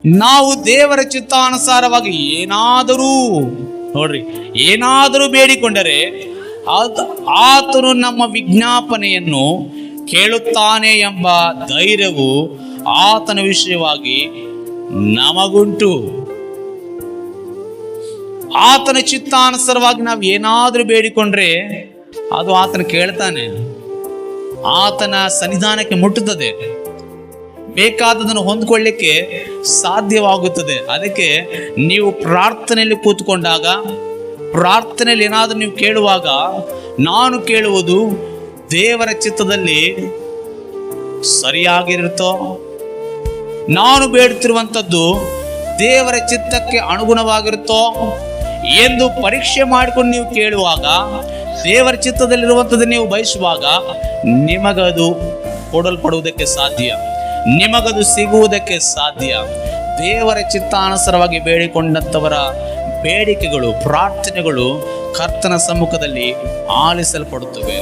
ನಾವು ದೇವರ ಚಿತ್ತಾನುಸಾರವಾಗಿ ಏನಾದರೂ ಬೇಡಿಕೊಂಡರೆ ಆತನು ನಮ್ಮ ವಿಜ್ಞಾಪನೆಯನ್ನು ಕೇಳುತ್ತಾನೆ ಎಂಬ ಧೈರ್ಯವು ಆತನ ವಿಷಯವಾಗಿ ನಮಗುಂಟು. ಆತನ ಚಿತ್ತಾನುಸಾರವಾಗಿ ನಾವು ಏನಾದರೂ ಬೇಡಿಕೊಂಡ್ರೆ ಅದು ಆತನ ಕೇಳ್ತಾನೆ, ಆತನ ಸನ್ನಿಧಾನಕ್ಕೆ ಮುಟ್ಟುತ್ತದೆ, ಬೇಕಾದದನ್ನು ಹೊಂದ್ಕೊಳ್ಳಿಕ್ಕೆ ಸಾಧ್ಯವಾಗುತ್ತದೆ. ಅದಕ್ಕೆ ನೀವು ಪ್ರಾರ್ಥನೆಯಲ್ಲಿ ಕೂತ್ಕೊಂಡಾಗ, ಪ್ರಾರ್ಥನೆಯಲ್ಲಿ ಏನಾದರೂ ನೀವು ಕೇಳುವಾಗ, ನಾನು ಕೇಳುವುದು ದೇವರ ಚಿತ್ತದಲ್ಲಿ ಸರಿಯಾಗಿರುತ್ತೋ, ನಾನು ಬೇಡುತ್ತಿರುವಂಥದ್ದು ದೇವರ ಚಿತ್ತಕ್ಕೆ ಅನುಗುಣವಾಗಿರುತ್ತೋ ಎಂದು ಪರೀಕ್ಷೆ ಮಾಡಿಕೊಂಡು ನೀವು ಕೇಳುವಾಗ, ದೇವರ ಚಿತ್ತದಲ್ಲಿರುವಂಥದ್ದು ನೀವು ಬಯಸುವಾಗ ನಿಮಗದು ಕೊಡಲ್ಪಡುವುದಕ್ಕೆ ಸಾಧ್ಯ, ನಿಮಗದು ಸಿಗುವುದಕ್ಕೆ ಸಾಧ್ಯ. ದೇವರ ಚಿತ್ತಾನುಸಾರವಾಗಿ ಬೇಡಿಕೊಂಡಂಥವರ ಬೇಡಿಕೆಗಳು, ಪ್ರಾರ್ಥನೆಗಳು ಕರ್ತನ ಸಮ್ಮುಖದಲ್ಲಿ ಆಲಿಸಲ್ಪಡುತ್ತವೆ.